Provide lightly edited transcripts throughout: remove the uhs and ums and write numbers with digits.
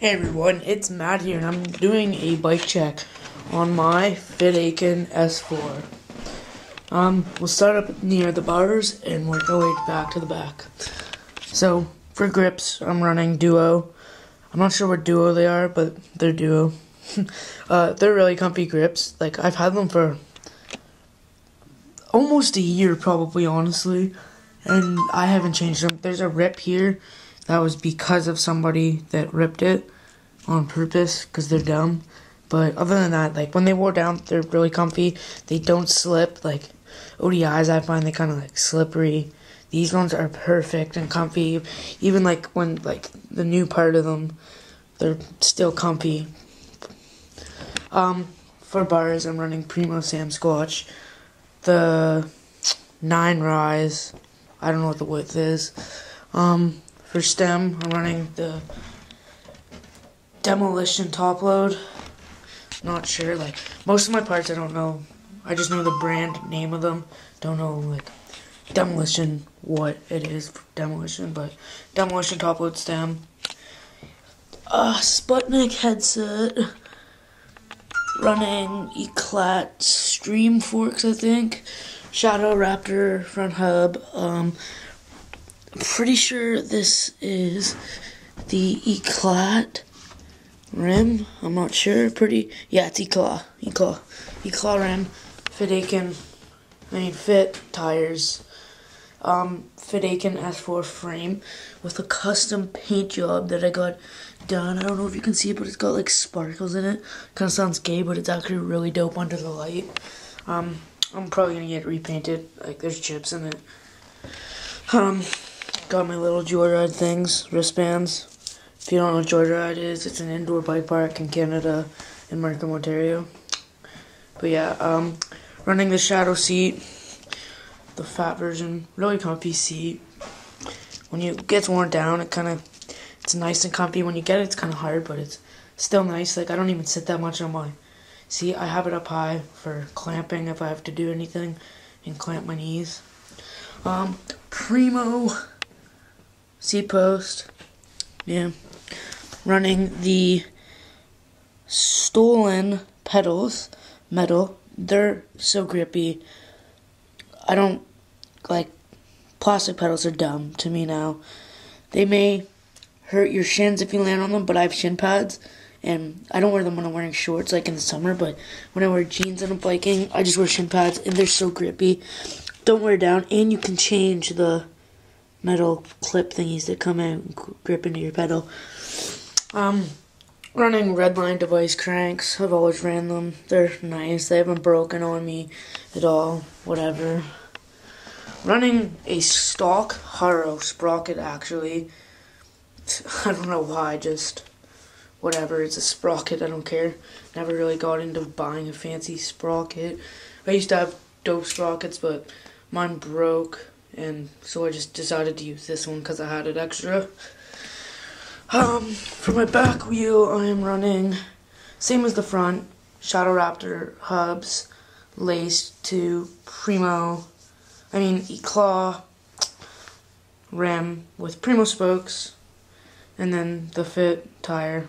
Hey everyone, it's Matt here, and I'm doing a bike check on my Fit Aiken S4. We'll start up near the bars and work our way back to the back. So, for grips, I'm running Duo. I'm not sure what Duo they are, but they're Duo. They're really comfy grips. Like, I've had them for almost a year, probably, honestly, and I haven't changed them. There's a rip here. That was because of somebody that ripped it on purpose, because they're dumb. But other than that, like, when they wore down, they're really comfy. They don't slip. Like, ODIs, I find they kind of, like, slippery. These ones are perfect and comfy. Even, like, when, like, the new part of them, they're still comfy. For bars, I'm running Primo Sam Squatch. The 9 Rise, I don't know what the width is. For stem, I'm running the Demolition top load. Not sure, like, most of my parts I don't know. I just know the brand name of them. Don't know, like, Demolition, what it is for Demolition, but Demolition top load stem. Sputnik headset. Running Eclat Stream forks, I think. Shadow Raptor front hub. Pretty sure this is the Eclat rim. I'm not sure. Yeah, it's Eclat rim. Fit Aiken. Fit tires. Fit Aiken S4 frame with a custom paint job that I got done. I don't know if you can see it, but it's got like sparkles in it. Kind of sounds gay, but it's actually really dope under the light. I'm probably gonna get it repainted. Like, there's chips in it. Got my little Joyride things, wristbands. If you don't know what Joyride is, it's an indoor bike park in Canada, in Markham, Ontario. But yeah, running the Shadow seat, the fat version, really comfy seat. When it gets worn down, it's nice and comfy. When you get it, it's kind of hard, but it's still nice. Like, I don't even sit that much on my seat. I have it up high for clamping if I have to do anything and clamp my knees. Primo seat post. Yeah. Running the Stolen pedals, metal. They're so grippy. I don't, like, plastic pedals are dumb to me now. They may hurt your shins if you land on them, but I have shin pads, and I don't wear them when I'm wearing shorts, like in the summer, but when I wear jeans and I'm biking, I just wear shin pads, and they're so grippy. Don't wear down, and you can change the metal clip thingies that come out and grip into your pedal. Running Redline device cranks. I've always ran them. They're nice. They haven't broken on me at all. Whatever. Running a stock Haro sprocket, actually. I don't know why, just whatever. It's a sprocket, I don't care. Never really got into buying a fancy sprocket. I used to have dope sprockets, but mine broke, and so I just decided to use this one because I had it extra. For my back wheel, I am running, same as the front, Shadow Raptor hubs, laced to Eclat rim with Primo spokes, and then the Fit tire.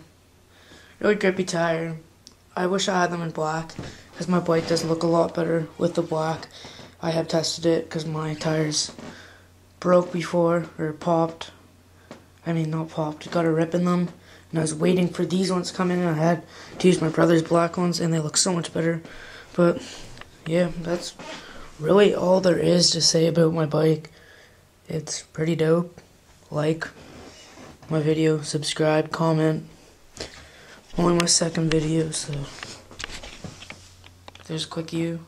Really grippy tire. I wish I had them in black, because my bike does look a lot better with the black. I have tested it, because my tires broke before, or popped. Not popped, got a rip in them, and I was waiting for these ones to come in, and I had to use my brother's black ones, and they look so much better. But yeah, that's really all there is to say about my bike. It's pretty dope. Like my video, subscribe, comment. Only my second video, so there's a quick view.